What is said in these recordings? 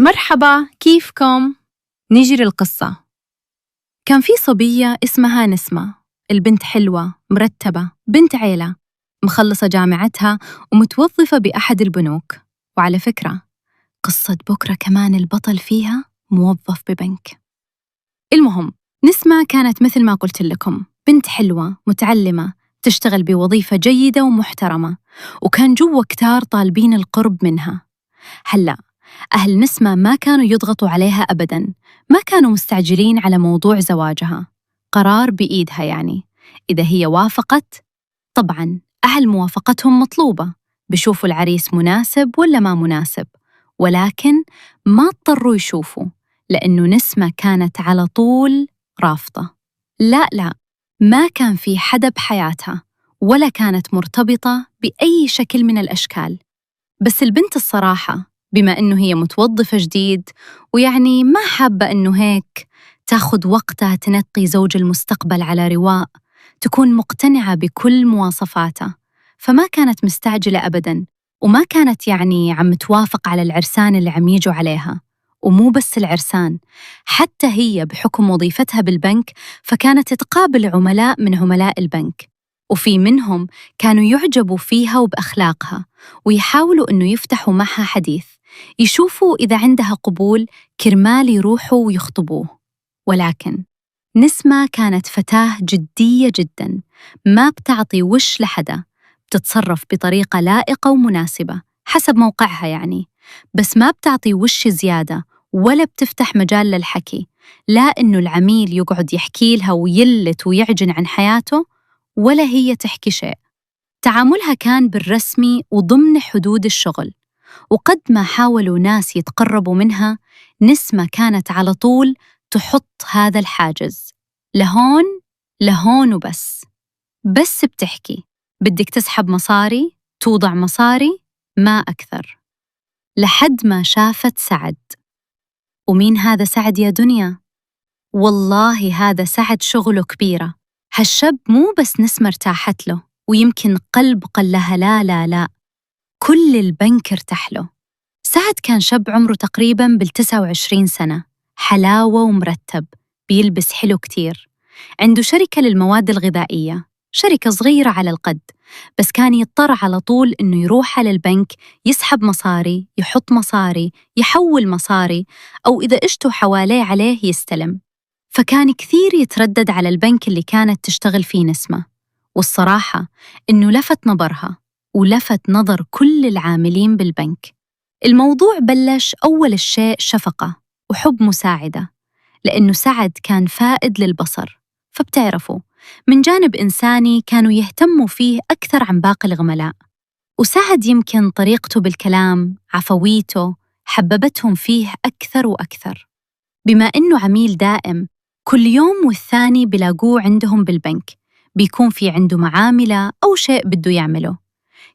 مرحبا، كيفكم؟ نيجي للقصة. كان في صبية اسمها نسمة. البنت حلوة، مرتبة، بنت عيلة، مخلصة جامعتها ومتوظفة بأحد البنوك. وعلى فكرة، قصة بكرة كمان البطل فيها موظف ببنك. المهم، نسمة كانت مثل ما قلت لكم بنت حلوة، متعلمة، تشتغل بوظيفة جيدة ومحترمة، وكان جوا كتار طالبين القرب منها. هلأ أهل نسمة ما كانوا يضغطوا عليها أبداً، ما كانوا مستعجلين على موضوع زواجها، قرار بإيدها يعني. إذا هي وافقت، طبعاً أهل موافقتهم مطلوبة، بيشوفوا العريس مناسب ولا ما مناسب، ولكن ما اضطروا يشوفوا، لأنه نسمة كانت على طول رافضة. لا، ما كان في حدا بحياتها، ولا كانت مرتبطة بأي شكل من الأشكال. بس البنت الصراحة، بما إنه هي متوظفة جديد ويعني ما حابة إنه هيك تاخد وقتها تنقي زوج المستقبل على رواق، تكون مقتنعة بكل مواصفاته، فما كانت مستعجلة أبداً، وما كانت يعني عم توافق على العرسان اللي عم يجوا عليها. ومو بس العرسان، حتى هي بحكم وظيفتها بالبنك فكانت تقابل عملاء من عملاء البنك، وفي منهم كانوا يعجبوا فيها وبأخلاقها، ويحاولوا إنه يفتحوا معها حديث، يشوفوا إذا عندها قبول كرمال يروحوا ويخطبوه. ولكن نسمة كانت فتاة جدية جداً، ما بتعطي وش لحدا، بتتصرف بطريقة لائقة ومناسبة حسب موقعها يعني، بس ما بتعطي وش زيادة ولا بتفتح مجال للحكي، لا إنه العميل يقعد يحكي لها ويلت ويعجن عن حياته، ولا هي تحكي شيء. تعاملها كان بالرسمي وضمن حدود الشغل، وقد ما حاولوا ناس يتقربوا منها، نسمة كانت على طول تحط هذا الحاجز، لهون لهون وبس. بس بتحكي بدك تسحب مصاري، توضع مصاري، ما أكثر. لحد ما شافت سعد. ومين هذا سعد يا دنيا؟ والله هذا سعد شغله كبيرة. هالشاب مو بس نسمة ارتاحت له، ويمكن قلب قال لها لا، كل البنك ارتاح له. سعد كان شاب عمره تقريباً بال29 سنة، حلاوة ومرتب، بيلبس حلو كتير، عنده شركة للمواد الغذائية، شركة صغيرة على القد، بس كان يضطر على طول إنه يروح على البنك يسحب مصاري، يحط مصاري، يحول مصاري، أو إذا إجتوا حواليه عليه يستلم. فكان كثير يتردد على البنك اللي كانت تشتغل فيه نسمة. والصراحة إنه لفت نظرها ولفت نظر كل العاملين بالبنك. الموضوع بلش أول شيء شفقة وحب مساعدة، لأنه سعد كان فائد للبصر، فبتعرفوا من جانب إنساني كانوا يهتموا فيه أكثر عن باقي العملاء. وسعد يمكن طريقته بالكلام، عفويته، حببتهم فيه أكثر وأكثر. بما إنه عميل دائم، كل يوم والثاني بلاقوه عندهم بالبنك، بيكون في عنده معاملة أو شيء بده يعمله.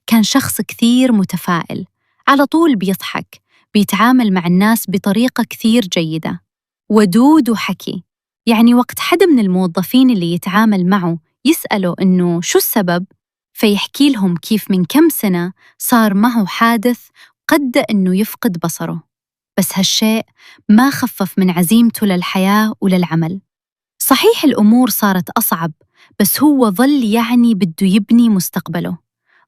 كان شخص كثير متفائل، على طول بيضحك، بيتعامل مع الناس بطريقة كثير جيدة، ودود وحكي. يعني وقت حدا من الموظفين اللي يتعامل معه يسأله إنه شو السبب، فيحكي لهم كيف من كم سنة صار معه حادث قد إنه يفقد بصره. بس هالشيء ما خفف من عزيمته للحياة وللعمل. صحيح الأمور صارت أصعب، بس هو ظل يعني بده يبني مستقبله،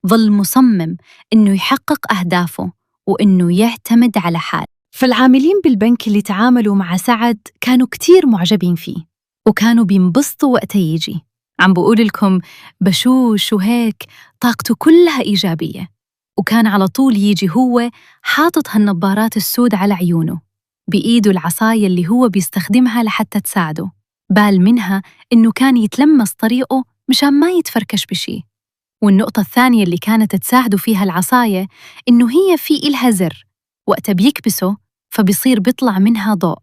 ظل مصمم إنه يحقق أهدافه وإنه يعتمد على حاله. فالعاملين بالبنك اللي تعاملوا مع سعد كانوا كتير معجبين فيه، وكانوا بينبسطوا وقت يجي. عم بقول لكم بشوش وهيك، طاقته كلها إيجابية، وكان على طول يجي هو حاطط هالنظارات السود على عيونه، بإيده العصاية اللي هو بيستخدمها لحتى تساعده، بال منها إنه كان يتلمس طريقه مشان ما يتفركش بشي. والنقطة الثانية اللي كانت تساعده فيها العصاية إنه هي في إلها زر، وقت بيكبسه فبيصير بيطلع منها ضوء،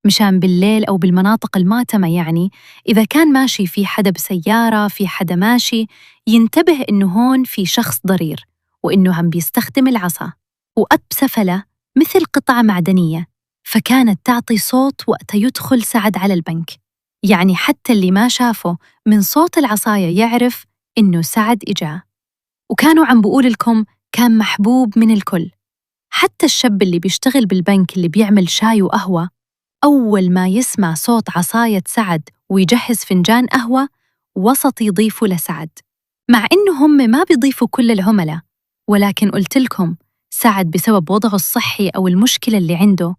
مشان بالليل أو بالمناطق الماتمة، يعني إذا كان ماشي في حدا بسيارة، في حدا ماشي، ينتبه إنه هون في شخص ضرير، وإنه عم بيستخدم العصا. وأبسفلة مثل قطعة معدنية، فكانت تعطي صوت وقت يدخل سعد على البنك، يعني حتى اللي ما شافه من صوت العصاية يعرف إنه سعد إجا. وكانوا عم بقول لكم كان محبوب من الكل، حتى الشاب اللي بيشتغل بالبنك اللي بيعمل شاي وقهوة أول ما يسمع صوت عصاية سعد ويجهز فنجان قهوة وسط يضيفوا لسعد، مع إنه هم ما بيضيفوا كل العملاء، ولكن قلت لكم سعد بسبب وضعه الصحي أو المشكلة اللي عنده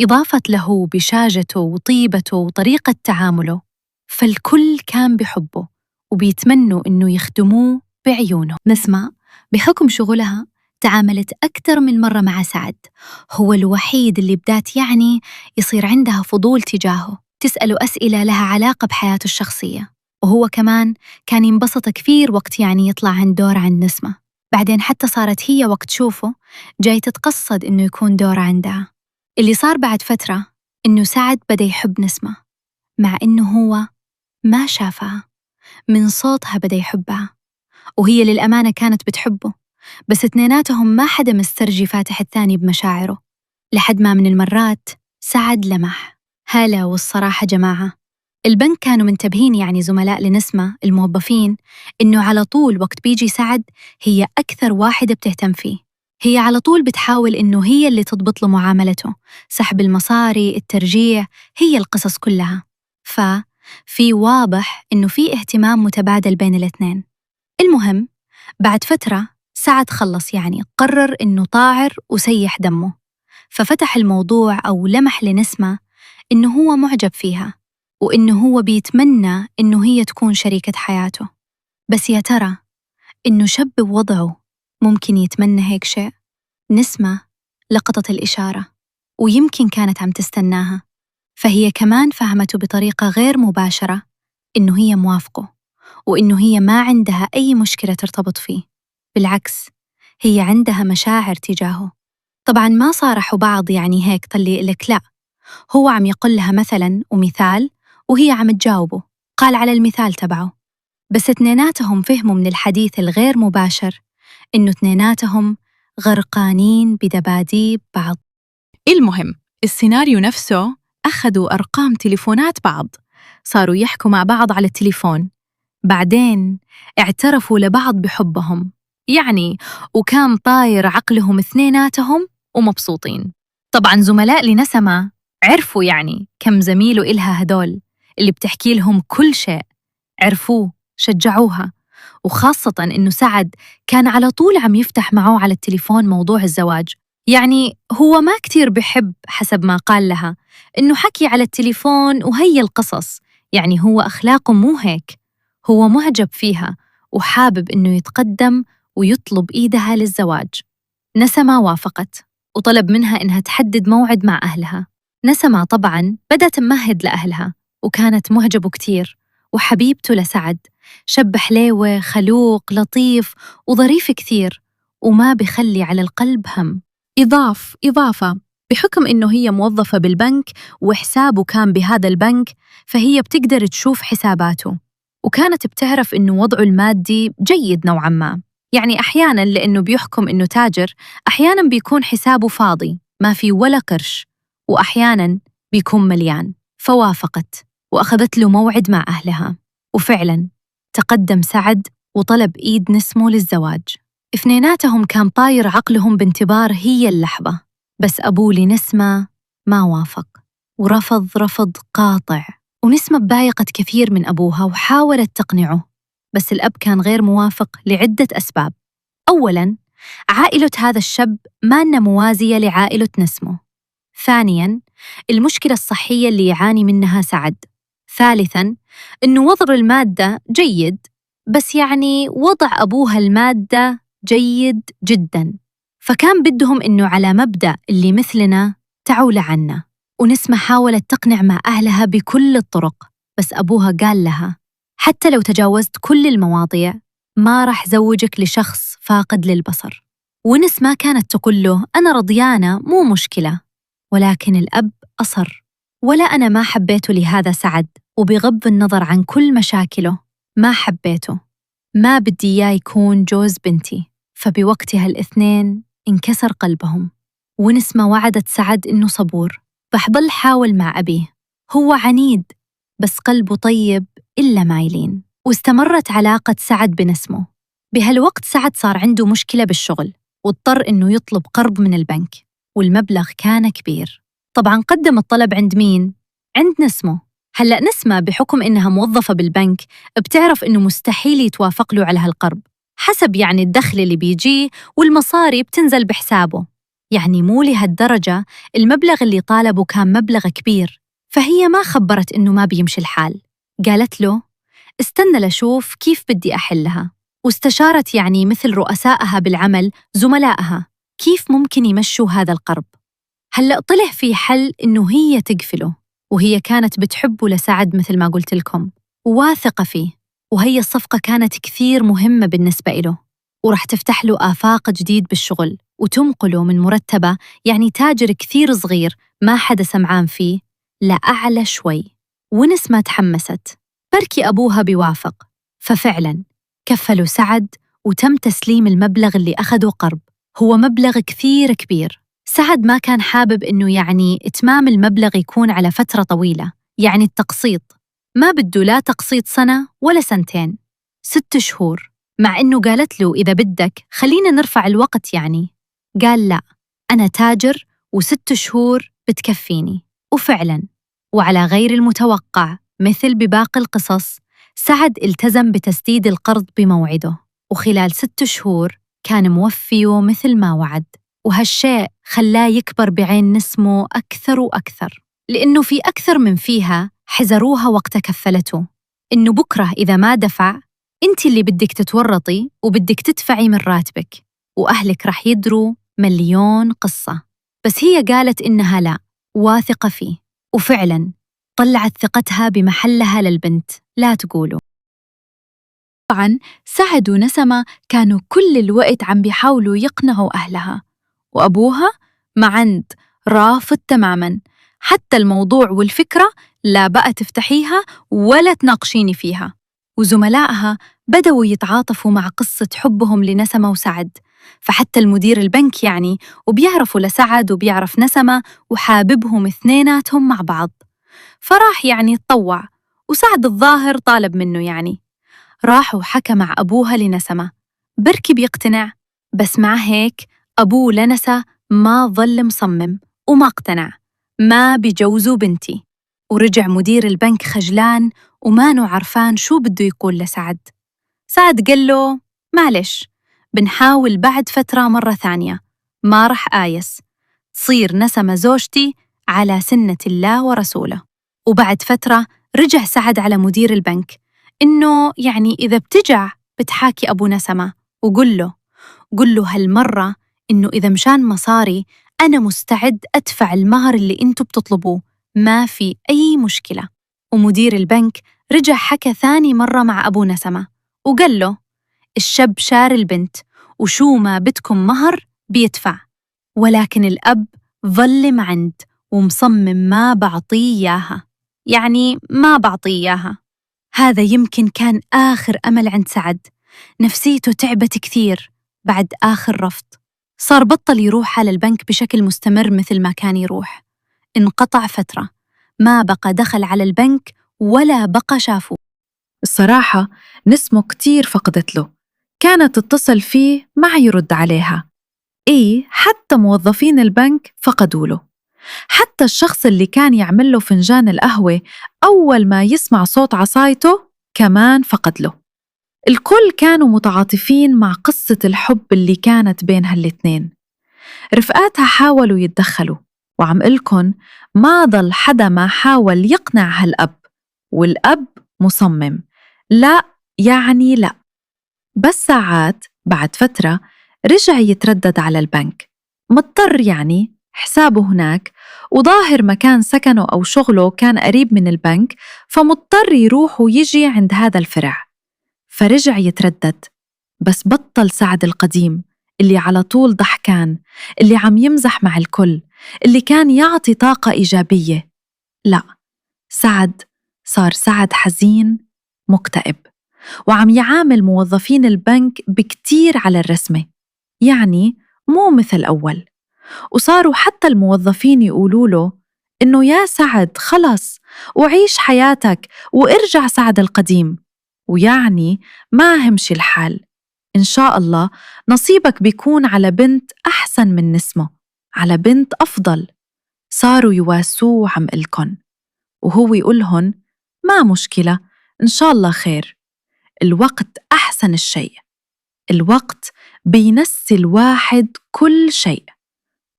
إضافة له بشاجته وطيبته وطريقة تعامله، فالكل كان بحبه وبيتمنوا إنه يخدموه بعيونه. نسمة بحكم شغلها تعاملت أكثر من مرة مع سعد، هو الوحيد اللي بدات يصير عندها فضول تجاهه، تسأله أسئلة لها علاقة بحياته الشخصية، وهو كمان كان ينبسط كثير وقت يطلع عن دور عند نسمة. بعدين حتى صارت هي وقت تشوفه جاي تتقصد إنه يكون دور عندها. اللي صار بعد فترة إنه سعد بدأ يحب نسمة، مع إنه هو ما شافها، من صوتها بدأ يحبها، وهي للأمانة كانت بتحبه، بس اثنيناتهم ما حدا مسترجي فاتح الثاني بمشاعره، لحد ما من المرات سعد لمح. هلا والصراحة جماعة، البنك كانوا منتبهين زملاء لنسمة الموظفين إنه على طول وقت بيجي سعد هي أكثر واحدة بتهتم فيه، هي على طول بتحاول إنه هي اللي تضبط له معاملته، سحب المصاري، الترجيع، هي القصص كلها. ففي واضح إنه في اهتمام متبادل بين الاثنين. المهم بعد فترة سعد خلص قرر إنه طاعر وسيح دمه، ففتح الموضوع أو لمح لنسمة إنه هو معجب فيها وإنه هو بيتمنى إنه هي تكون شريكة حياته. بس يا ترى إنه شاب بوضعه ممكن يتمنى هيك شيء؟ نسمة لقطت الإشارة ويمكن كانت عم تستناها، فهي كمان فهمته بطريقة غير مباشرة إنه هي موافقه وإنه هي ما عندها أي مشكلة ترتبط فيه، بالعكس هي عندها مشاعر تجاهه. طبعاً ما صارحوا بعض هيك طلي لك، لا، هو عم يقول لها مثلاً ومثال وهي عم تجاوبه قال على المثال تبعه، بس اثنيناتهم فهموا من الحديث الغير مباشر إنه اثنيناتهم غرقانين بدباديب بعض. المهم السيناريو نفسه أخذوا أرقام تليفونات بعض، صاروا يحكوا مع بعض على التليفون، بعدين اعترفوا لبعض بحبهم وكان طاير عقلهم اثنيناتهم ومبسوطين. طبعاً زملاء لنسمة عرفوا كم زميله إلها هدول اللي بتحكي لهم كل شيء، عرفوه شجعوها، وخاصة إنه سعد كان على طول عم يفتح معه على التليفون موضوع الزواج، هو ما كتير بحب حسب ما قال لها إنه حكي على التليفون وهي القصص، هو أخلاقه مو هيك، هو معجب فيها وحابب إنه يتقدم ويطلب إيدها للزواج. نسمة وافقت وطلب منها إنها تحدد موعد مع أهلها. نسمة طبعاً بدأت تمهد لأهلها وكانت معجبه كتير وحبيبته لسعد، شاب حليوة خلوق لطيف وظريف كثير وما بخلي على القلب هم. إضافة بحكم إنه هي موظفة بالبنك وحسابه كان بهذا البنك، فهي بتقدر تشوف حساباته وكانت بتعرف إنه وضعه المادي جيد نوعاً ما، أحياناً لأنه بيحكم إنه تاجر أحياناً بيكون حسابه فاضي ما في ولا قرش، وأحياناً بيكون مليان. فوافقت وأخذت له موعد مع أهلها، وفعلاً تقدم سعد وطلب إيد نسمة للزواج. اثنيناتهم كان طاير عقلهم بانتظار هي اللحظة، بس أبوه لنسمة ما وافق رفض قاطع، ونسمة بايقت كثير من أبوها وحاولت تقنعه، بس الأب كان غير موافق لعدة أسباب. أولاً عائلة هذا الشاب ما موازية لعائلة نسمة. ثانياً المشكلة الصحية اللي يعاني منها سعد. ثالثاً إنه وضع المادة جيد، بس وضع أبوها المادة جيد جداً، فكان بدهم إنه على مبدأ اللي مثلنا تعول عنا. ونسمة حاولت تقنع مع أهلها بكل الطرق، بس أبوها قال لها حتى لو تجاوزت كل المواضيع ما رح زوجك لشخص فاقد للبصر. ونسمة كانت تقول له أنا رضيانة مو مشكلة، ولكن الأب أصر، ولا أنا ما حبيته لهذا سعد، وبغض النظر عن كل مشاكله ما حبيته، ما بدي إياه يكون جوز بنتي. فبوقتها الاثنين انكسر قلبهم، ونسمة وعدت سعد إنه صبور، فحضل حاول مع أبيه، هو عنيد بس قلبه طيب إلا مايلين. واستمرت علاقة سعد بنسمة. بهالوقت سعد صار عنده مشكلة بالشغل، واضطر إنه يطلب قرض من البنك، والمبلغ كان كبير. طبعاً قدم الطلب عند مين؟ عند نسمة. هلأ نسمة بحكم إنها موظفة بالبنك بتعرف إنه مستحيل يتوافق له على هالقرض، حسب يعني الدخل اللي بيجيه والمصاري بتنزل بحسابه، يعني مو لهالدرجة. المبلغ اللي طالبه كان مبلغ كبير، فهي ما خبرت إنه ما بيمشي الحال. قالت له استنى لشوف كيف بدي أحلها، واستشارت يعني مثل رؤسائها بالعمل زملائها كيف ممكن يمشوا هذا القرض. هلأ طلع في حل إنه هي تقفله، وهي كانت بتحبه لسعد مثل ما قلت لكم وواثقة فيه، وهي الصفقة كانت كثير مهمة بالنسبة له، ورح تفتح له آفاق جديد بالشغل وتنقله من مرتبة يعني تاجر كثير صغير ما حدا سمعان فيه لأعلى شوي. ونسمة تحمست، بركي أبوها بيوافق. ففعلاً كفلوا سعد وتم تسليم المبلغ اللي أخده قرض. هو مبلغ كثير كبير. سعد ما كان حابب إنه يعني إتمام المبلغ يكون على فترة طويلة، يعني التقسيط ما بده لا تقسيط سنة ولا سنتين، 6 شهور. مع إنه قالت له إذا بدك خلينا نرفع الوقت يعني. قال لا، أنا تاجر و6 شهور بتكفيني. وفعلاً وعلى غير المتوقع مثل بباقي القصص، سعد التزم بتسديد القرض بموعده، وخلال 6 شهور كان موفيه مثل ما وعد. وهالشيء خلاه يكبر بعين نسمه أكثر وأكثر، لأنه في أكثر من فيها حذروها وقت كفلته إنه بكرة إذا ما دفع أنت اللي بدك تتورطي وبدك تدفعي من راتبك، وأهلك رح يدروا مليون قصة. بس هي قالت إنها لا، واثقة فيه. وفعلاً طلعت ثقتها بمحلها للبنت، لا تقولوا. طبعاً سعد ونسمة كانوا كل الوقت عم بيحاولوا يقنعوا أهلها، وأبوها ما عند رافض تماماً. حتى الموضوع والفكرة لا بقى تفتحيها ولا تناقشيني فيها. وزملائها بدأوا يتعاطفوا مع قصة حبهم لنسمة وسعد، فحتى المدير البنك يعني وبيعرفوا لسعد وبيعرف نسمة وحاببهم اثنيناتهم مع بعض، فراح يعني يتطوع. وسعد الظاهر طالب منه يعني، راح وحكى مع أبوها لنسمة، بركي بيقتنع. بس مع هيك أبوه لنسى ما ظل مصمم وما اقتنع، ما بيجوزوا بنتي. ورجع مدير البنك خجلان ومانو عرفان شو بده يقول لسعد. سعد قال له معلش، بنحاول بعد فترة مرة ثانية، ما رح آيس، تصير نسمة زوجتي على سنة الله ورسوله. وبعد فترة رجع سعد على مدير البنك إنه يعني إذا بتجع بتحاكي أبو نسمة قل له هالمرة إنه إذا مشان مصاري أنا مستعد أدفع المهر اللي أنتوا بتطلبوه، ما في أي مشكلة. ومدير البنك رجع حكى ثاني مرة مع أبو نسمة وقال له الشاب شار البنت وشو ما بدكم مهر بيدفع، ولكن الأب ظل معند ومصمم ما بعطيه إياها، يعني ما بعطيه إياها. هذا يمكن كان آخر أمل عند سعد. نفسيته تعبت كثير بعد آخر رفض، صار بطل يروح على البنك بشكل مستمر مثل ما كان يروح، انقطع فترة، ما بقى دخل على البنك ولا بقى شافه. الصراحة نسمه كتير فقدت له، كانت تتصل فيه ما يرد عليها. حتى موظفين البنك فقدوا له، حتى الشخص اللي كان يعمل له فنجان القهوة أول ما يسمع صوت عصايته كمان فقد له. الكل كانوا متعاطفين مع قصة الحب اللي كانت بين هالاتنين. رفقاتها حاولوا يتدخلوا، وعم قلكن ما ضل حدا ما حاول يقنع هالأب، والأب مصمم لا يعني لا. بس ساعات بعد فترة رجع يتردد على البنك، مضطر يعني حسابه هناك، وظاهر مكان سكنه أو شغله كان قريب من البنك، فمضطر يروح ويجي عند هذا الفرع. فرجع يتردد، بس بطل سعد القديم اللي على طول ضحكان، اللي عم يمزح مع الكل، اللي كان يعطي طاقة إيجابية. لا، سعد صار سعد حزين مكتئب، وعم يعامل موظفين البنك بكتير على الرسمة، يعني مو مثل أول. وصاروا حتى الموظفين يقولوا له إنه يا سعد خلص وعيش حياتك وارجع سعد القديم، ويعني ما همشي الحال، إن شاء الله نصيبك بيكون على بنت أحسن من نسمة، على بنت أفضل. صاروا يواسوه عم قلكن، وهو يقولهن ما مشكلة، إن شاء الله خير. الوقت أحسن الشيء، الوقت بينسي الواحد كل شيء،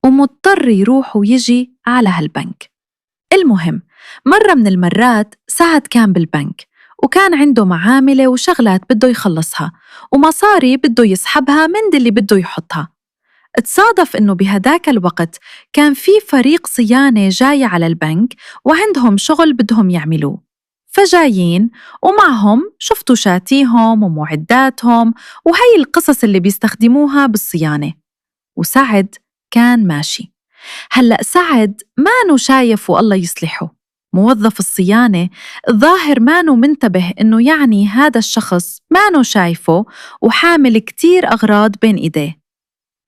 ومضطر يروح ويجي على هالبنك. المهم، مرة من المرات سعد كان بالبنك، وكان عنده معاملة وشغلات بده يخلصها، ومصاري بده يسحبها من اللي بده يحطها. تصادف إنه بهداك الوقت كان في فريق صيانة جاي على البنك، وعندهم شغل بدهم يعملوه، فجايين ومعهم شفتوا شاتيهم ومعداتهم وهي القصص اللي بيستخدموها بالصيانة. وسعد كان ماشي. هلأ سعد مانو شايف والله يصلحه، موظف الصيانة الظاهر مانو منتبه إنه يعني هذا الشخص مانو شايفه وحامل كتير أغراض بين إيديه.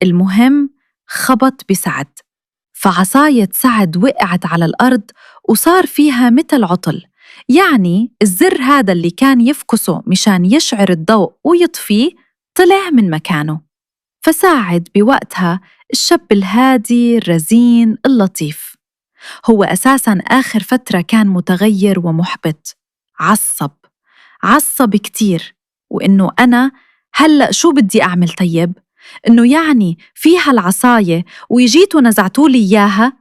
المهم خبط بسعد، فعصاية سعد وقعت على الأرض وصار فيها مثل عطل، يعني الزر هذا اللي كان يفكسه مشان يشعر الضوء ويطفيه طلع من مكانه. فساعد بوقتها الشاب الهادي الرزين اللطيف، هو أساساً آخر فترة كان متغير ومحبط، عصب كتير، وإنه أنا هلأ شو بدي أعمل طيب؟ إنه يعني فيها العصاية ويجيتوا نزعتولي إياها.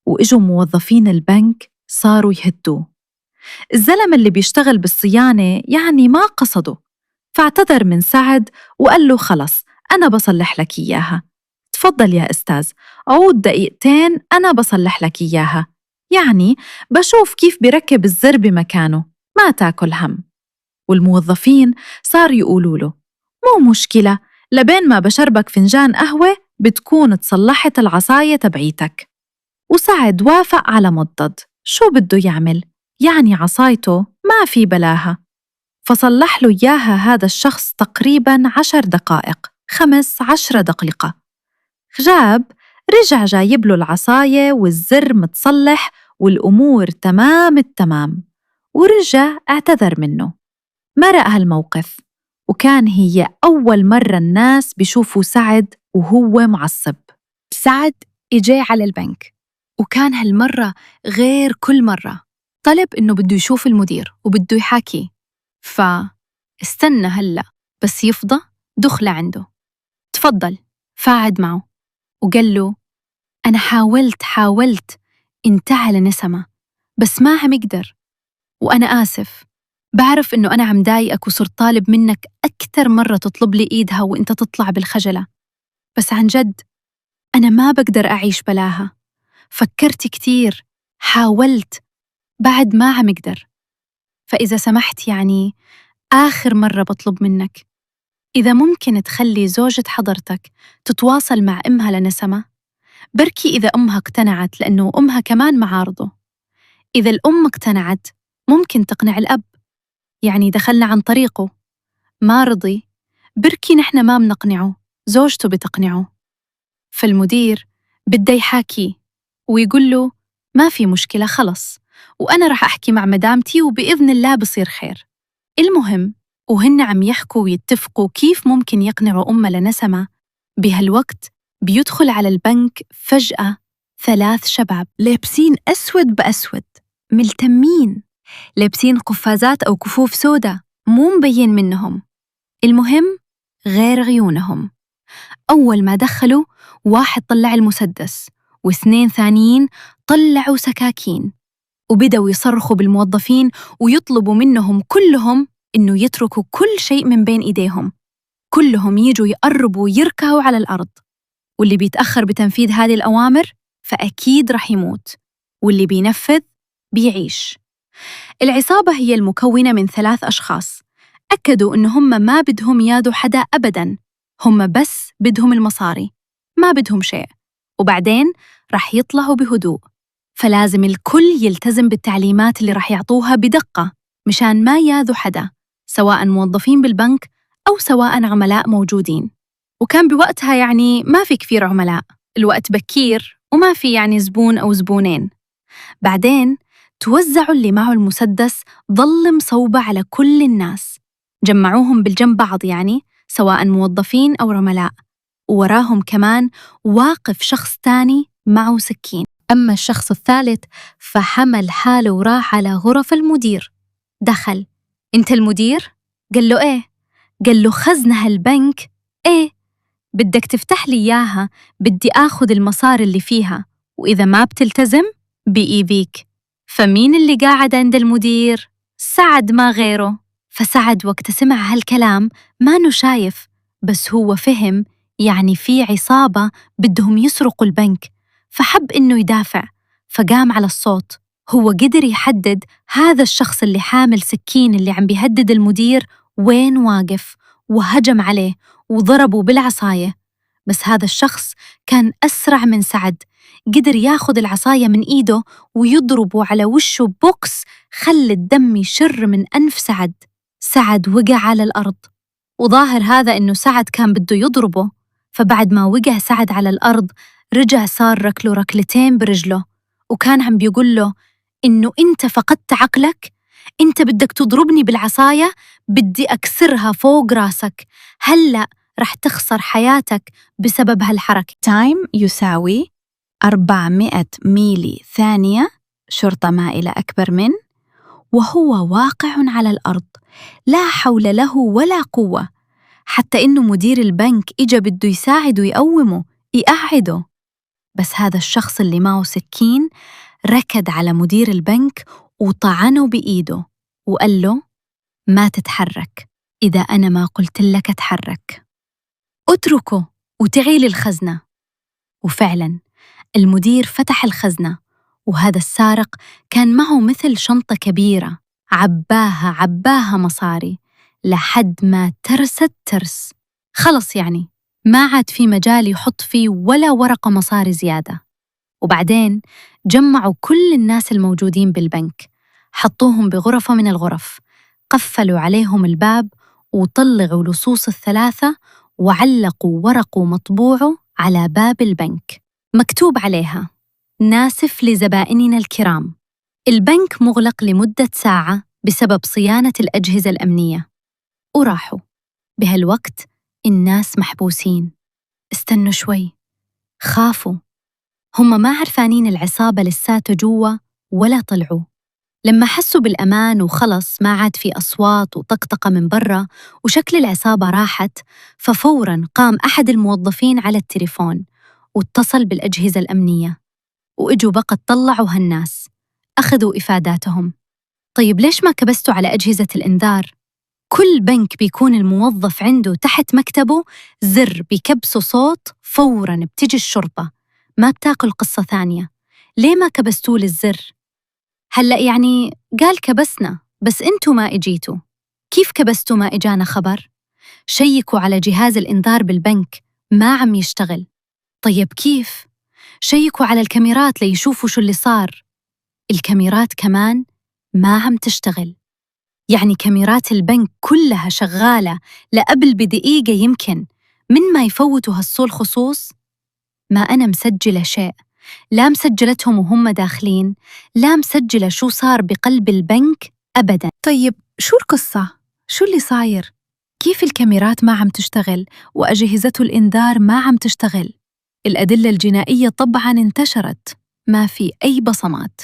وإجوا موظفين البنك صاروا يهدوه. الزلم اللي بيشتغل بالصيانة يعني ما قصده، فاعتذر من سعد وقال له خلص أنا بصلح لك إياها، تفضل يا أستاذ، عود دقيقتين أنا بصلح لك إياها، يعني بشوف كيف بركب الزر بمكانه، ما تاكل هم. والموظفين صار يقولوا له مو مشكلة، لبين ما بشربك فنجان قهوة بتكون تصلحت العصاية تبعيتك. وسعد وافق على مضض، شو بده يعمل؟ يعني عصايته ما في بلاها. فصلح له إياها هذا الشخص تقريباً 10 دقائق، 15 دقيقة. رجع جايب له العصاية والزر متصلح والأمور تمام التمام، ورجع اعتذر منه. مرق هالموقف، وكان هي أول مرة الناس بيشوفوا سعد وهو معصب. سعد إجا على البنك، وكان هالمرة غير كل مرة، طلب إنه بده يشوف المدير وبده يحاكيه. فاستنى هلأ بس يفضى، دخل عنده، تفضل فاعد معه، وقال له أنا حاولت انتهى لنسمة بس ما عم يقدر، وأنا آسف، بعرف إنه أنا عم ضايقك وصرت طالب منك أكتر مرة تطلب لي إيدها وإنت تطلع بالخجلة، بس عن جد أنا ما بقدر أعيش بلاها، فكرت كتير، حاولت، بعد ما عم يقدر. فإذا سمحت يعني آخر مرة بطلب منك، إذا ممكن تخلي زوجة حضرتك تتواصل مع أمها لنسمة، بركي إذا أمها اقتنعت، لأنه أمها كمان معارضه. إذا الأم اقتنعت ممكن تقنع الأب، يعني دخلنا عن طريقه. ما رضي، بركي نحن ما بنقنعه، زوجته بتقنعه. فالمدير بده يحاكيه ويقول له ما في مشكلة خلص، وأنا رح أحكي مع مدامتي وبإذن الله بصير خير. المهم وهن عم يحكوا ويتفقوا كيف ممكن يقنعوا أمها لنسمة، بهالوقت بيدخل على البنك فجأة 3 شباب لابسين أسود بأسود، ملتمين، لابسين قفازات أو كفوف سودا مو مبين منهم، المهم غير عيونهم. أول ما دخلوا واحد طلع المسدس، واثنين ثانيين طلعوا سكاكين، وبدأوا يصرخوا بالموظفين ويطلبوا منهم كلهم إنه يتركوا كل شيء من بين إيديهم، كلهم يجوا يقربوا ويركعوا على الأرض، واللي بيتأخر بتنفيذ هذه الأوامر فأكيد رح يموت، واللي بينفذ بيعيش. العصابة هي المكونة من 3 أشخاص، أكدوا إن هم ما بدهم يادوا حدا أبداً، هم بس بدهم المصاري، ما بدهم شيء، وبعدين رح يطلعوا بهدوء. فلازم الكل يلتزم بالتعليمات اللي رح يعطوها بدقة مشان ما ياذوا حدا، سواء موظفين بالبنك أو سواء عملاء موجودين. وكان بوقتها يعني ما في كثير عملاء، الوقت بكير وما في يعني زبون أو زبونين. بعدين توزعوا اللي معه المسدس ظل مصوبة على كل الناس، جمعوهم بالجنب بعض، يعني سواء موظفين أو عملاء، ووراهم كمان واقف شخص تاني معه سكين. أما الشخص الثالث فحمل حاله وراح على غرف المدير. دخل: أنت المدير؟ قال له إيه. قال له: خزنة هالبنك؟ إيه. بدك تفتح لي إياها، بدي آخذ المصاري اللي فيها، وإذا ما بتلتزم بإيذيك. فمين اللي قاعد عند المدير؟ سعد ما غيره. فسعد وقت سمع هالكلام ما إنه شايف، بس هو فهم يعني في عصابة بدهم يسرقوا البنك، فحب إنه يدافع، فقام على الصوت. هو قدر يحدد هذا الشخص اللي حامل سكين اللي عم بيهدد المدير وين واقف، وهجم عليه وضربه بالعصاية. بس هذا الشخص كان أسرع من سعد، قدر ياخد العصاية من إيده ويضربه على وشه بوكس خلى الدم يشر من أنف سعد. سعد وقع على الأرض، وظاهر هذا إنه سعد كان بده يضربه، فبعد ما وقع سعد على الأرض رجع صار ركله ركلتين برجله، وكان عم بيقول له إنه أنت فقدت عقلك؟ أنت بدك تضربني بالعصاية؟ بدي أكسرها فوق راسك، هلأ رح تخسر حياتك بسبب هالحركة. تايم يساوي 400 ميلي ثانية شرطة مائلة أكبر من، وهو واقع على الأرض لا حول له ولا قوة، حتى إنه مدير البنك إجا بده يساعده يقومه يقعده. بس هذا الشخص اللي معه سكين ركض على مدير البنك وطعنه بإيده وقال له: ما تتحرك إذا أنا ما قلت لك اتحرك، اتركه وتعيل الخزنة. وفعلاً المدير فتح الخزنة، وهذا السارق كان معه مثل شنطة كبيرة عباها مصاري لحد ما ترست ترس. خلص يعني ما عاد في مجال يحط فيه ولا ورقة مصاري زيادة. وبعدين جمعوا كل الناس الموجودين بالبنك، حطوهم بغرفة من الغرف، قفلوا عليهم الباب وطلعوا لصوص الثلاثة وعلقوا ورقه مطبوعه على باب البنك مكتوب عليها: ناسف لزبائننا الكرام، البنك مغلق لمدة ساعة بسبب صيانة الأجهزة الأمنية. وراحوا. بهالوقت الناس محبوسين، استنوا شوي، خافوا، هم ما عرفانين العصابة لساته جوا ولا طلعوا. لما حسوا بالأمان وخلص ما عاد في أصوات وطقطقة من برا وشكل العصابة راحت، ففوراً قام أحد الموظفين على التليفون واتصل بالأجهزة الأمنية، وإجوا بقى طلعوا هالناس، أخذوا إفاداتهم. طيب ليش ما كبستوا على أجهزة الإنذار؟ كل بنك بيكون الموظف عنده تحت مكتبه زر بيكبسوا صوت، فوراً بتجي الشرطة، ما بتاكل قصة ثانية. ليه ما كبستوا للزر؟ هلأ يعني قال كبسنا بس انتوا ما اجيتوا. كيف كبستوا ما اجانا خبر؟ شيكوا على جهاز الإنذار بالبنك ما عم يشتغل. طيب كيف؟ شيكوا على الكاميرات ليشوفوا شو اللي صار. الكاميرات كمان ما عم تشتغل. يعني كاميرات البنك كلها شغالة لقبل بدقيقة يمكن، من ما يفوتوا هالصول خصوص. ما أنا مسجلة شيء، لا مسجلتهم وهم داخلين، لا مسجلة شو صار بقلب البنك أبداً. طيب شو القصة؟ شو اللي صاير؟ كيف الكاميرات ما عم تشتغل وأجهزة الإنذار ما عم تشتغل؟ الأدلة الجنائية طبعاً انتشرت، ما في أي بصمات.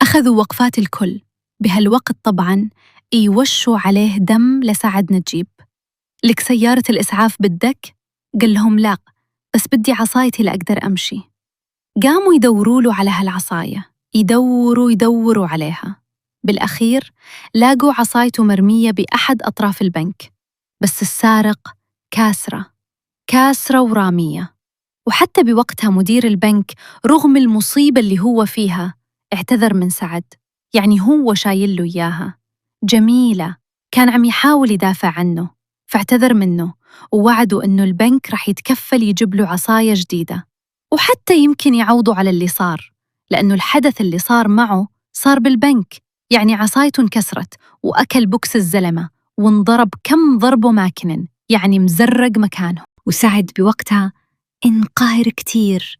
أخذوا وقفات الكل. بهالوقت طبعاً يوشوا عليه دم لسعد نجيب. لك سيارة الإسعاف بدك؟ قال لهم لا، بس بدي عصايتي لأقدر أمشي. قاموا يدوروا له على هالعصاية، يدوروا عليها. بالأخير لاقوا عصايته مرمية بأحد أطراف البنك، بس السارق كاسرة ورامية. وحتى بوقتها مدير البنك رغم المصيبة اللي هو فيها اعتذر من سعد، يعني هو شايل له إياها جميلة، كان عم يحاول يدافع عنه، فاعتذر منه ووعدوا إنه البنك رح يتكفل يجيب له عصاية جديدة، وحتى يمكن يعوضوا على اللي صار، لأنه الحدث اللي صار معه صار بالبنك، يعني عصايته انكسرت وأكل بوكس الزلمة وانضرب كم ضربه ماكنن، يعني مزرق مكانه. وسعد بوقتها انقهر كتير،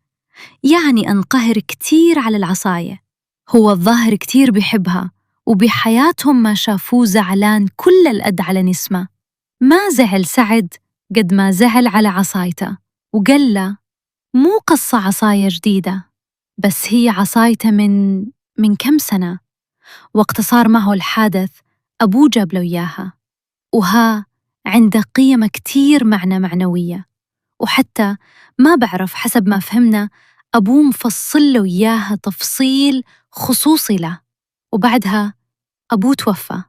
يعني انقهر كتير على العصاية. هو الظاهر كتير بيحبها، وبحياتهم ما شافوه زعلان كل القد على نسمة. ما زعل سعد قد ما زعل على عصايته وقال له مو قصة عصاية جديدة، بس هي عصايته من كم سنة. وقت صار معه الحادث أبوه جاب له إياها، عنده قيمة كتير معنوية. وحتى ما بعرف، حسب ما فهمنا أبوه مفصل له إياها تفصيل خصوصي له، وبعدها أبوه توفى،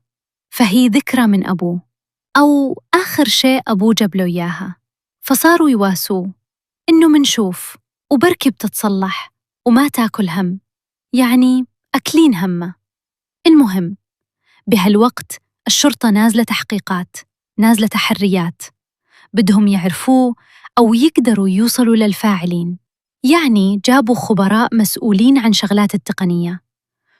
فهي ذكرى من أبوه، أو آخر شيء أبوه جاب له إياها. فصاروا يواسوه إنه منشوف وبركي بتتصلح وما تاكل هم، يعني أكلين همه. المهم بهالوقت الشرطة نازلة تحقيقات، نازلة تحريات، بدهم يعرفوه أو يقدروا يوصلوا للفاعلين. يعني جابوا خبراء مسؤولين عن شغلات التقنية،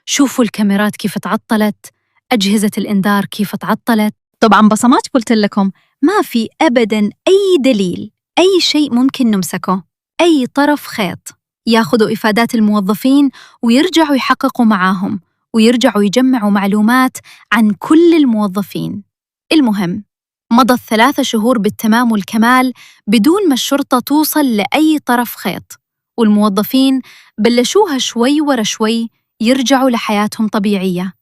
شوفوا الكاميرات كيف تعطلت، أجهزة الإنذار كيف تعطلت. طبعاً بصمات قلت لكم ما في أبداً أي دليل، أي شيء ممكن نمسكه، أي طرف خيط. ياخذوا إفادات الموظفين ويرجعوا يحققوا معاهم، ويرجعوا يجمعوا معلومات عن كل الموظفين. المهم مضت 3 شهور بالتمام والكمال بدون ما الشرطة توصل لأي طرف خيط، والموظفين بلشوها شوي ورا شوي يرجعوا لحياتهم طبيعية،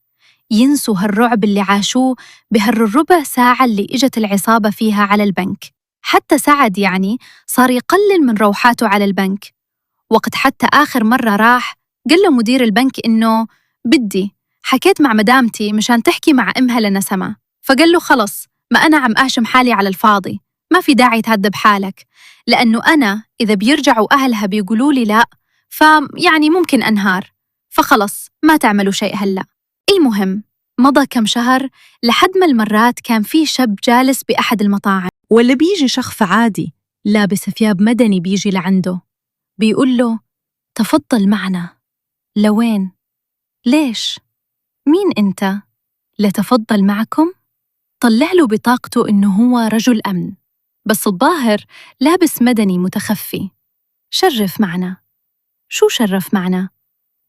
ينسوا هالرعب اللي عاشوه بهالربع ساعة اللي إجت العصابة فيها على البنك. حتى سعد يعني صار يقلل من روحاته على البنك. وقت حتى آخر مرة راح قال له مدير البنك إنه حكيت مع مدامتي مشان تحكي مع إمها لنسمة، فقال له خلص، ما أنا عم أهشم حالي على الفاضي، ما في داعي تهذب حالك، لأنه أنا إذا بيرجعوا أهلها بيقولوا لي لا، فيعني ممكن أنهار، فخلص ما تعملوا شيء هلأ. المهم مضى كم شهر لحد ما المرات كان في شاب جالس بأحد المطاعم، ولا بيجي شخص عادي لابس ثياب مدني بيجي لعنده بيقول له تفضل معنا. لوين؟ ليش؟ مين أنت؟ لتفضل معكم؟ طلع له بطاقته إنه هو رجل أمن، بس الظاهر لابس مدني متخفي. شرف معنا. شو شرف معنا؟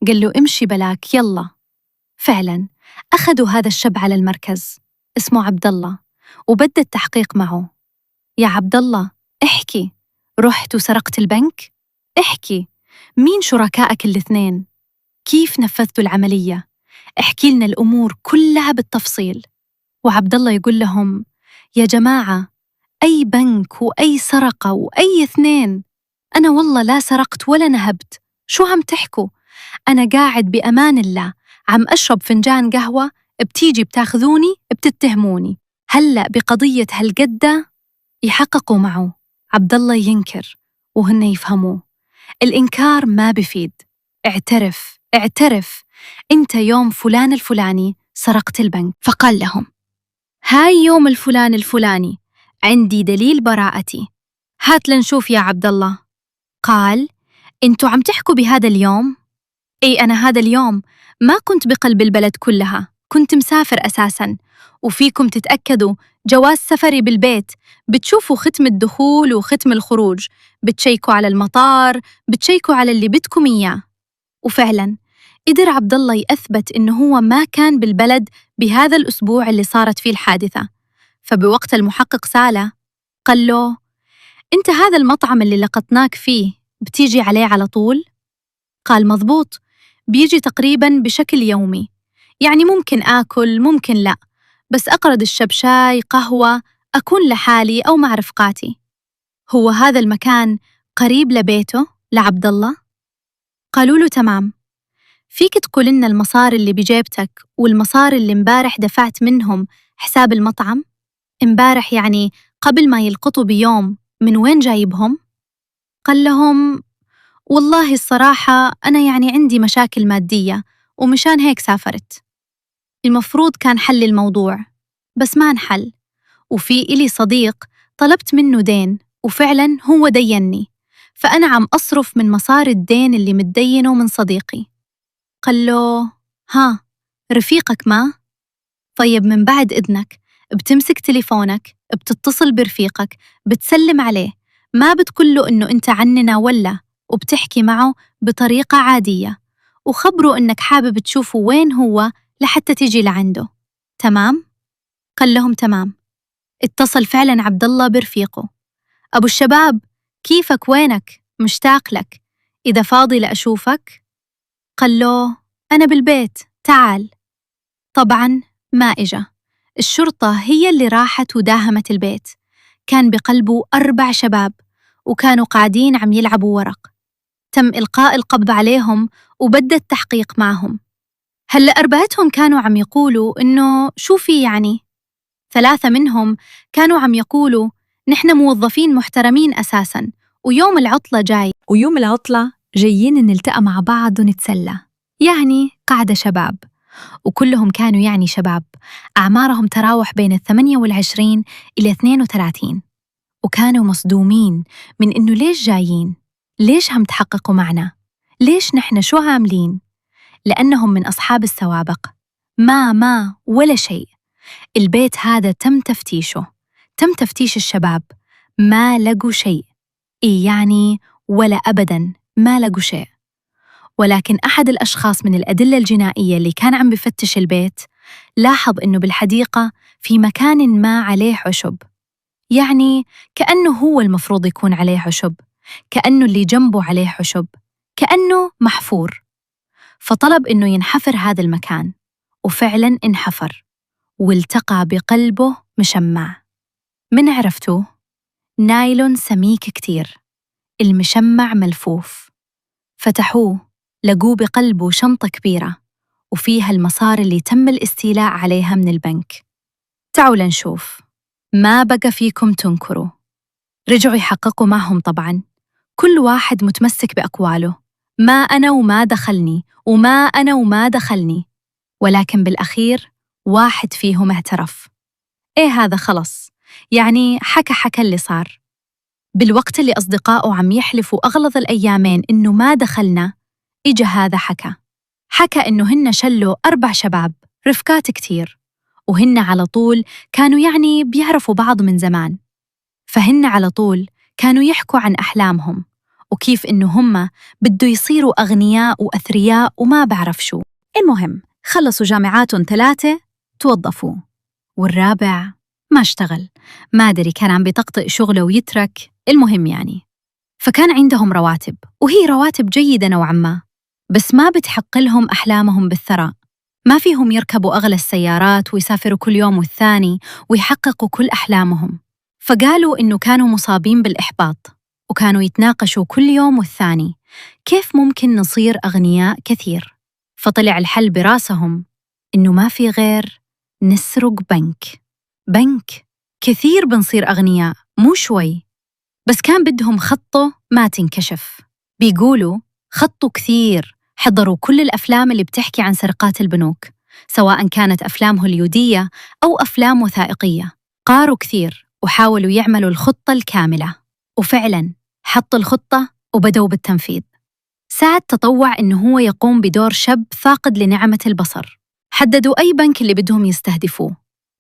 قال له امشي بلاك يلا. فعلاً أخذوا هذا الشاب على المركز، اسمه عبد الله، وبدأ التحقيق معه. يا عبد الله احكي، رحت وسرقت البنك؟ احكي، مين شركائك الاثنين؟ كيف نفذتوا العملية؟ احكي لنا الأمور كلها بالتفصيل. وعبد الله يقول لهم يا جماعة، أي بنك وأي سرقة وأي اثنين، أنا والله لا سرقت ولا نهبت، شو عم تحكوا؟ أنا قاعد بأمان الله عم أشرب فنجان قهوة، بتيجي بتاخذوني بتتهموني هلأ بقضية هالقدة. يحققوا معه، عبد الله ينكر وهن يفهموه. الإنكار ما بفيد. اعترف أنت يوم فلان الفلاني سرقت البنك. فقال لهم هاي يوم الفلان الفلاني عندي دليل براءتي، هات لنشوف يا عبد الله. قال انتوا عم تحكوا بهذا اليوم؟ اي أنا هذا اليوم ما كنت بقلب البلد كلها، كنت مسافر أساساً، وفيكم تتأكدوا جواز سفري بالبيت، بتشوفوا ختم الدخول وختم الخروج، بتشيكوا على المطار، بتشيكوا على اللي بدكم إياه. وفعلاً قدر عبد الله يثبت إنه هو ما كان بالبلد بهذا الأسبوع اللي صارت فيه الحادثة. فبوقت المحقق سأله قال له أنت هذا المطعم اللي لقطناك فيه بتيجي عليه على طول؟ قال مضبوط، بيجي تقريباً بشكل يومي، يعني ممكن آكل ممكن لا، بس أقرض الشاب شاي قهوة أكون لحالي أو مع رفقاتي. هو هذا المكان قريب لبيته لعبد الله؟ قالوا له تمام. فيك تقول لنا المصاري اللي بجيبتك والمصاري اللي امبارح دفعت منهم حساب المطعم؟ امبارح يعني قبل ما يلقطوا بيوم، من وين جايبهم؟ قال لهم والله الصراحة أنا يعني عندي مشاكل مادية ومشان هيك سافرت. المفروض كان حل الموضوع، بس ما انحل، وفي إلي صديق طلبت منه دين وفعلاً هو ديني، فأنا عم أصرف من مصاري الدين اللي متدينه من صديقي. قال له ها رفيقك ما؟ طيب من بعد إذنك بتمسك تليفونك، بتتصل برفيقك، بتسلم عليه، ما بتقول له إنه أنت عننا ولا، وبتحكي معه بطريقة عادية، وخبره إنك حابب تشوفه وين هو لحتى تيجي لعنده. تمام؟ قال لهم تمام. اتصل فعلاً عبد الله برفيقه أبو الشباب، كيفك وينك؟ مشتاق لك، إذا فاضي لأشوفك؟ قال له: أنا بالبيت، تعال. طبعاً ما إجا. الشرطة هي اللي راحت وداهمت البيت. كان بقلبه 4 شباب وكانوا قاعدين عم يلعبوا ورق. تم إلقاء القبض عليهم وبدأ التحقيق معهم. هلأ 4 كانوا عم يقولوا إنه شو في يعني؟ 3 منهم كانوا عم يقولوا: نحن موظفين محترمين أساساً، ويوم العطلة جايين نلتقى مع بعض ونتسلى. يعني قاعدة شباب، وكلهم كانوا يعني شباب أعمارهم تراوح بين 28 إلى 32، وكانوا مصدومين من إنه ليش جايين؟ ليش هم تحققوا معنا؟ ليش نحن شو عاملين؟ لأنهم من أصحاب السوابق. ما ولا شيء. البيت هذا تم تفتيشه، تم تفتيش الشباب، ما لقوا شيء. يعني ولا أبداً ما لقوا شيء. ولكن أحد الأشخاص من الأدلة الجنائية اللي كان عم بفتش البيت لاحظ إنه بالحديقة في مكان ما عليه عشب، يعني كأنه هو المفروض يكون عليه عشب، كأنه اللي جنبه عليه عشب، كأنه محفور. فطلب إنه ينحفر هذا المكان، وفعلاً انحفر والتقى بقلبه مشمع. من عرفتوه؟ نايلون سميك كتير، المشمع ملفوف. فتحوه، لقوه بقلبه شنطة كبيرة وفيها المصاري اللي تم الاستيلاء عليها من البنك. تعالوا لنشوف. ما بقى فيكم تنكروا. رجعوا يحققوا معهم طبعاً، كل واحد متمسك بأقواله: ما أنا وما دخلني، وما أنا وما دخلني. ولكن بالأخير واحد فيهم اعترف. إيه هذا خلص، يعني حكى اللي صار. بالوقت اللي أصدقائه عم يحلفوا أغلظ الأيامين إنه ما دخلنا، إجا هذا حكى إنه هن شلوا 4 شباب رفقات كتير، وهن على طول كانوا يعني بيعرفوا بعض من زمان. فهن على طول كانوا يحكوا عن أحلامهم وكيف إنه هم بدوا يصيروا أغنياء وأثرياء وما بعرف شو. المهم خلصوا جامعاتهم 3، توظفوا، والرابع ما اشتغل، ما أدري كان عم بيطقطق شغله ويترك. المهم يعني، فكان عندهم رواتب، وهي رواتب جيدة نوعاً ما، بس ما بتحق لهم أحلامهم بالثراء. ما فيهم يركبوا أغلى السيارات ويسافروا كل يوم والثاني ويحققوا كل أحلامهم. فقالوا إنه كانوا مصابين بالإحباط، وكانوا يتناقشوا كل يوم والثاني كيف ممكن نصير أغنياء كثير. فطلع الحل براسهم إنه ما في غير نسرق بنك كثير بنصير أغنياء، مو شوي. بس كان بدهم خطة ما تنكشف. بيقولوا خطوا كثير، حضروا كل الأفلام اللي بتحكي عن سرقات البنوك، سواء كانت أفلام هوليودية أو أفلام وثائقية. قاروا كثير وحاولوا يعملوا الخطة الكاملة، وفعلاً حطوا الخطة وبدأوا بالتنفيذ. سعد تطوع إنه هو يقوم بدور شاب فاقد لنعمة البصر. حددوا أي بنك اللي بدهم يستهدفوه،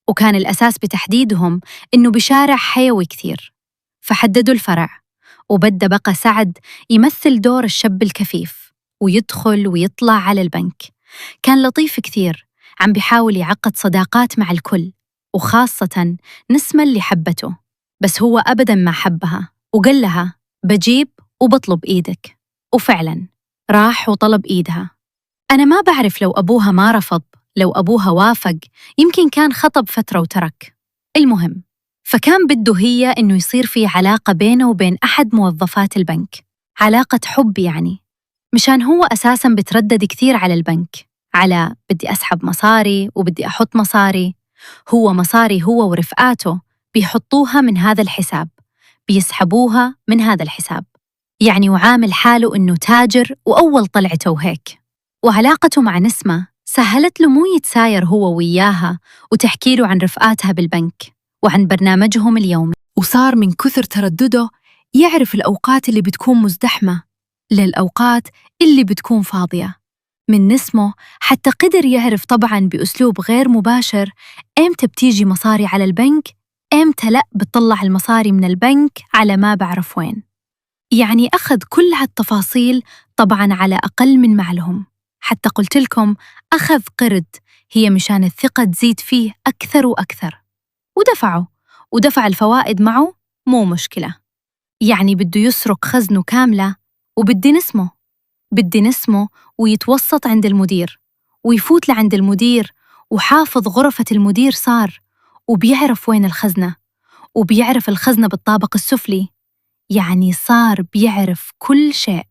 وكان الأساس بتحديدهم إنه بشارع حيوي كثير. فحددوا الفرع، وبدأ بقى سعد يمثل دور الشاب الكفيف ويدخل ويطلع على البنك. كان لطيف كثير، عم بيحاول يعقد صداقات مع الكل، وخاصة نسمة اللي حبته، بس هو أبداً ما حبها وقال لها بجيب وبطلب إيدك. وفعلاً راح وطلب إيدها. أنا ما بعرف لو أبوها ما رفض، لو أبوها وافق يمكن كان خطب فترة وترك. المهم، فكان بده هي إنه يصير في علاقة بينه وبين أحد موظفات البنك، علاقة حب يعني، مشان هو أساساً بتردد كثير على البنك، على بدي أسحب مصاري وبدي أحط مصاري. هو مصاري هو ورفقاته بيحطوها من هذا الحساب، بيسحبوها من هذا الحساب، يعني وعامل حاله إنه تاجر وأول طلعته وهيك. وعلاقته مع نسمة سهلت له مو يتساير هو وياها وتحكي له عن رفقاتها بالبنك وعن برنامجهم اليومي، وصار من كثر تردده يعرف الأوقات اللي بتكون مزدحمة للأوقات اللي بتكون فاضية من نسمه. حتى قدر يعرف طبعاً بأسلوب غير مباشر إمتى بتيجي مصاري على البنك، إمتى لأ بتطلع المصاري من البنك على ما بعرف وين. يعني أخذ كل هالتفاصيل طبعاً على أقل من معلهم. حتى قلت لكم أخذ قرض هي مشان الثقة تزيد فيه أكثر وأكثر، ودفع الفوائد معه، مو مشكلة. يعني بده يسرق خزنه كاملة بدي نسمه ويتوسط عند المدير ويفوت لعند المدير وحافظ غرفة المدير صار وبيعرف وين الخزنة وبيعرف الخزنة بالطابق السفلي، يعني صار بيعرف كل شيء.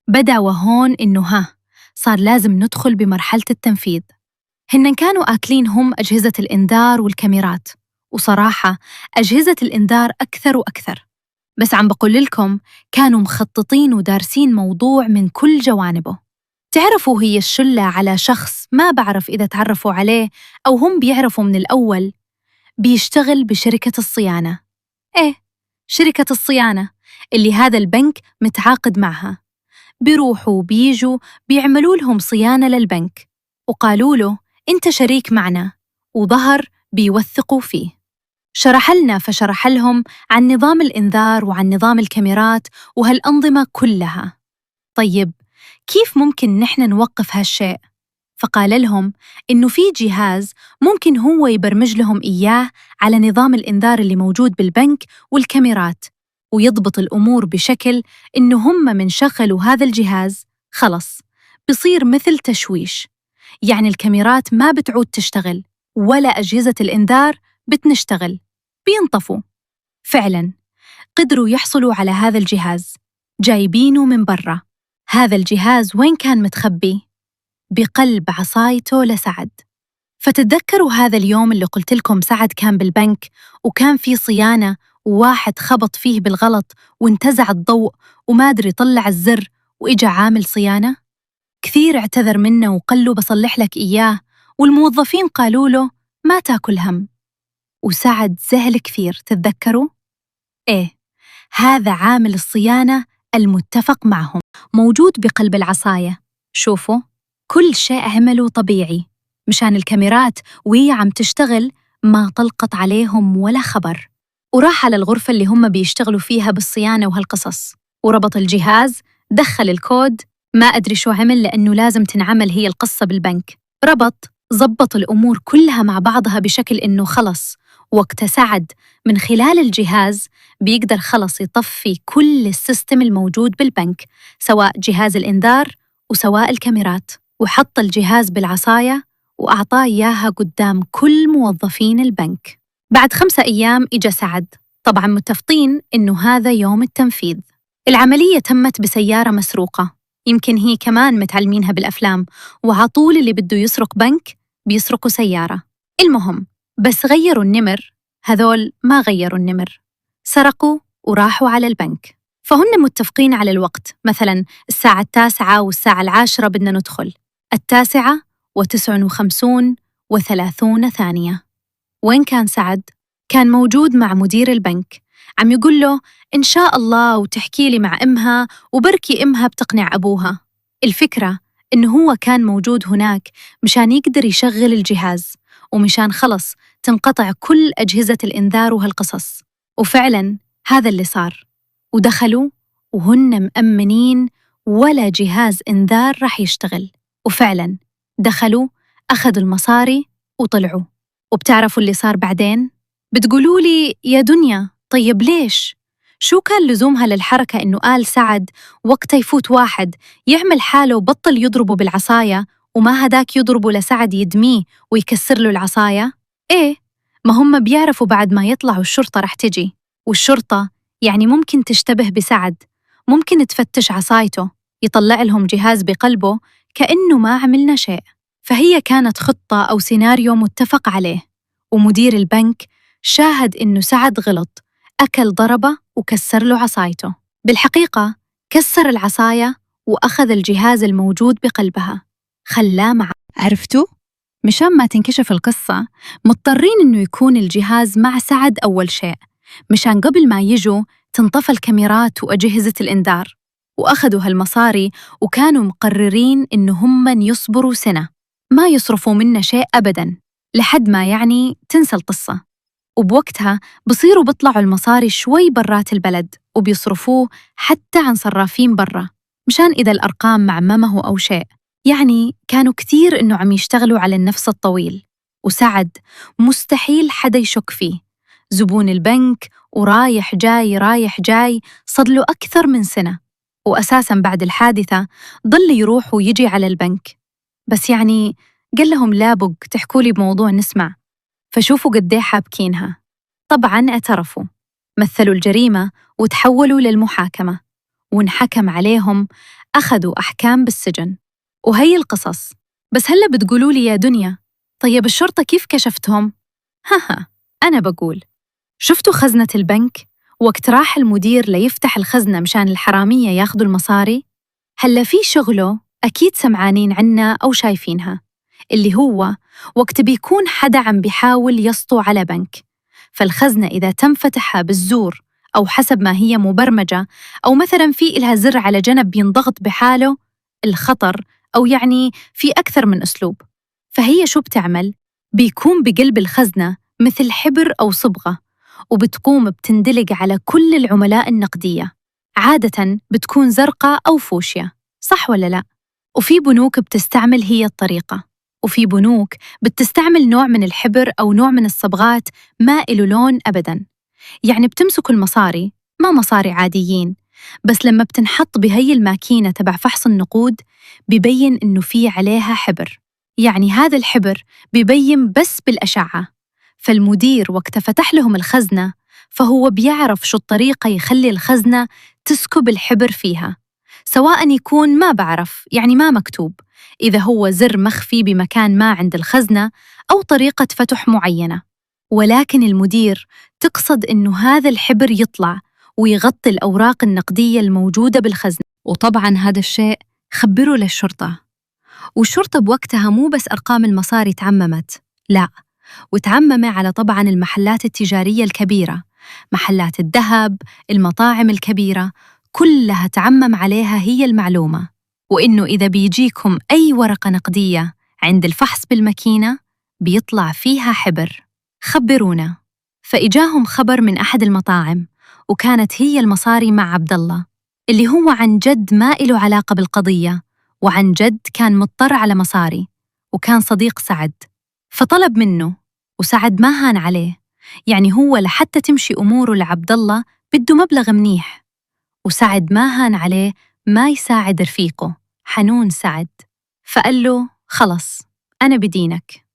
بدأ وهون إنه صار لازم ندخل بمرحلة التنفيذ. هن كانوا آكلين هم أجهزة الإنذار والكاميرات، وصراحة أجهزة الإنذار أكثر وأكثر، بس عم بقول لكم كانوا مخططين ودارسين موضوع من كل جوانبه. تعرفوا هي الشلة على شخص ما بعرف إذا تعرفوا عليه أو هم بيعرفوا من الأول، بيشتغل بشركة الصيانة. إيه، شركة الصيانة اللي هذا البنك متعاقد معها. بيروحوا وبيجوا بيعملوا لهم صيانة للبنك، وقالوا له أنت شريك معنا، وظهر بيوثقوا فيه. فشرح لهم عن نظام الإنذار وعن نظام الكاميرات وهالأنظمة كلها. طيب كيف ممكن نحن نوقف هالشيء؟ فقال لهم إنه في جهاز ممكن هو يبرمج لهم إياه على نظام الإنذار اللي موجود بالبنك والكاميرات، ويضبط الأمور بشكل إنه هم من شغلوا هذا الجهاز خلص بصير مثل تشويش، يعني الكاميرات ما بتعود تشتغل ولا أجهزة الإنذار بتنشتغل، بينطفوا. فعلاً قدروا يحصلوا على هذا الجهاز، جايبينه من برا. هذا الجهاز وين كان متخبي؟ بقلب عصايته لسعد. فتتذكروا هذا اليوم اللي قلت لكم سعد كان بالبنك وكان في صيانة وواحد خبط فيه بالغلط وانتزع الضوء وما أدري يطلع الزر وإجا عامل صيانة؟ كثير اعتذر منه وقال له بصلح لك إياه، والموظفين قالوا له ما تاكل هم، وسعد زعل كثير. تتذكروا؟ إيه، هذا عامل الصيانة المتفق معهم موجود بقلب العصاية. شوفوا كل شيء عمله طبيعي مشان الكاميرات وهي عم تشتغل ما طلقت عليهم ولا خبر، وراح على الغرفة اللي هم بيشتغلوا فيها بالصيانة وهالقصص، وربط الجهاز، دخل الكود، ما أدري شو عمل لأنه لازم تنعمل هي القصة بالبنك. زبط الأمور كلها مع بعضها بشكل إنه خلص وقت سعد من خلال الجهاز بيقدر خلص يطفي كل السيستم الموجود بالبنك، سواء جهاز الإنذار وسواء الكاميرات، وحط الجهاز بالعصاية وأعطاه إياها قدام كل موظفين البنك. بعد 5 أيام إجا سعد، طبعاً متفقين إنه هذا يوم التنفيذ. العملية تمت بسيارة مسروقة، يمكن هي كمان متعلمينها بالأفلام، وعطول اللي بده يسرق بنك بيسرقوا سيارة. المهم بس غيروا النمر، هذول ما غيروا النمر، سرقوا وراحوا على البنك. فهن متفقين على الوقت، مثلاً الساعة 9 والساعة 10 بدنا ندخل، 9:59 ثانية. وين كان سعد؟ كان موجود مع مدير البنك، عم يقول له إن شاء الله وتحكي لي مع أمها وبركي أمها بتقنع أبوها. الفكرة إنه هو كان موجود هناك مشان يقدر يشغل الجهاز ومشان خلص تنقطع كل أجهزة الإنذار وهالقصص. وفعلاً هذا اللي صار، ودخلوا وهن مأمنين ولا جهاز إنذار رح يشتغل. وفعلاً دخلوا، أخذوا المصاري وطلعوا. وبتعرفوا اللي صار بعدين؟ بتقولوا لي يا دنيا طيب ليش؟ شو كان لزومها للحركة إنه قال سعد وقتها يفوت واحد يعمل حاله وبطل يضربه بالعصاية وما هداك يضربه لسعد يدميه ويكسر له العصاية؟ إيه، ما هم بيعرفوا بعد ما يطلعوا الشرطة رح تجي، والشرطة يعني ممكن تشتبه بسعد، ممكن تفتش عصايته، يطلع لهم جهاز بقلبه كأنه ما عملنا شيء. فهي كانت خطة أو سيناريو متفق عليه، ومدير البنك شاهد إنه سعد غلط، أكل ضربة وكسر له عصايته. بالحقيقة كسر العصاية وأخذ الجهاز الموجود بقلبها خلاه معه. عرفتوا؟ مشان ما تنكشف القصة مضطرين إنه يكون الجهاز مع سعد أول شيء، مشان قبل ما يجوا تنطفى الكاميرات وأجهزة الإنذار. وأخذوا هالمصاري وكانوا مقررين إنه هم يصبروا سنة ما يصرفوا منا شيء أبداً لحد ما يعني تنسى القصة. وبوقتها بصيروا بيطلعوا المصاري شوي برات البلد وبيصرفوه حتى عن صرافين برا، مشان إذا الأرقام معممه أو شيء. يعني كانوا كتير إنه عم يشتغلوا على النفس الطويل، وسعد مستحيل حدا يشك فيه، زبون البنك ورايح جاي رايح جاي صار له أكثر من سنة، وأساساً بعد الحادثة ضل يروح ويجي على البنك. بس يعني قال لهم لا بق تحكولي بموضوع نسمع، فشوفوا قديه حابكينها. طبعاً اعترفوا، مثلوا الجريمة وتحولوا للمحاكمة، وانحكم عليهم، أخذوا أحكام بالسجن. وهي القصص. بس هلأ بتقولوا لي يا دنيا، طيب الشرطة كيف كشفتهم؟ ها أنا بقول، شفتوا خزنة البنك؟ وقت راح المدير ليفتح الخزنة مشان الحرامية ياخدوا المصاري؟ هلأ في شغله أكيد سمعانين عنا أو شايفينها، اللي هو وقت بيكون حدا عم بيحاول يسطو على بنك، فالخزنة إذا تم فتحها بالزور أو حسب ما هي مبرمجة، أو مثلاً في إلها زر على جنب بينضغط بحاله، الخطر، أو يعني في أكثر من أسلوب. فهي شو بتعمل؟ بيكون بقلب الخزنة مثل حبر أو صبغة، وبتقوم بتندلق على كل العملاء النقدية، عادة بتكون زرقاء أو فوشيا، صح ولا لا؟ وفي بنوك بتستعمل هي الطريقة، وفي بنوك بتستعمل نوع من الحبر أو نوع من الصبغات ما إله لون أبداً. يعني بتمسكوا المصاري، ما مصاري عاديين، بس لما بتنحط بهي الماكينة تبع فحص النقود بيبين إنه في عليها حبر، يعني هذا الحبر بيبين بس بالأشعة. فالمدير وقت فتح لهم الخزنة فهو بيعرف شو الطريقة يخلي الخزنة تسكب الحبر فيها، سواء يكون ما بعرف يعني ما مكتوب، إذا هو زر مخفي بمكان ما عند الخزنة أو طريقة فتح معينة. ولكن المدير تقصد إنه هذا الحبر يطلع ويغطي الأوراق النقدية الموجودة بالخزنة، وطبعاً هذا الشيء خبره للشرطة. والشرطة بوقتها مو بس أرقام المصاري تعممت، لا، وتعمم على طبعاً المحلات التجارية الكبيرة، محلات الذهب، المطاعم الكبيرة، كلها تعمم عليها هي المعلومة، وإنه إذا بيجيكم أي ورقة نقدية عند الفحص بالماكينة بيطلع فيها حبر، خبرونا. فإجاهم خبر من أحد المطاعم، وكانت هي المصاري مع عبد الله، اللي هو عن جد ما إله علاقة بالقضية، وعن جد كان مضطر على مصاري، وكان صديق سعد، فطلب منه، وسعد ما هان عليه، يعني هو لحتى تمشي أموره لعبد الله بده مبلغ منيح، وسعد ما هان عليه ما يساعد رفيقه حنون سعد، فقال له خلص أنا بدينك.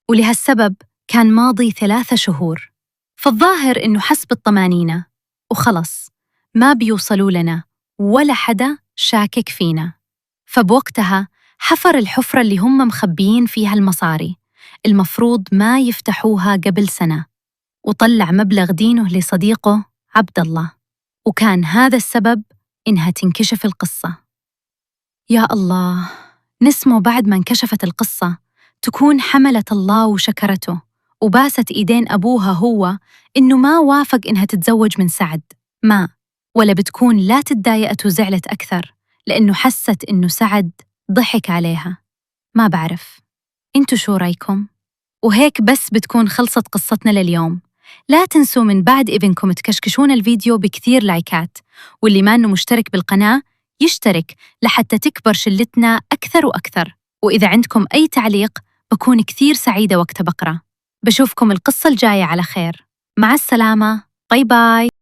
ولهالسبب كان ماضي 3 شهور، فالظاهر إنه حسب الطمانينة وخلص ما بيوصلوا لنا ولا حدا شاكك فينا. فبوقتها حفر الحفرة اللي هم مخبيين فيها المصاري، المفروض ما يفتحوها قبل سنة، وطلع مبلغ دينه لصديقه عبد الله، وكان هذا السبب إنها تنكشف القصة. يا الله، نسمو بعد ما انكشفت القصة تكون حملت الله وشكرته وباست إيدين أبوها هو إنه ما وافق إنها تتزوج من سعد، ما ولا بتكون لا تتضايقت وزعلت أكثر لأنه حست إنه سعد ضحك عليها. ما بعرف، انتو شو رأيكم؟ وهيك بس بتكون خلصت قصتنا لليوم. لا تنسوا من بعد ابنكم تكشكشون الفيديو بكثير لايكات، واللي ما إنه مشترك بالقناة يشترك لحتى تكبر شلتنا أكثر وأكثر. وإذا عندكم أي تعليق بكون كثير سعيدة وقت بقرأ. بشوفكم القصة الجاية على خير، مع السلامة، باي باي.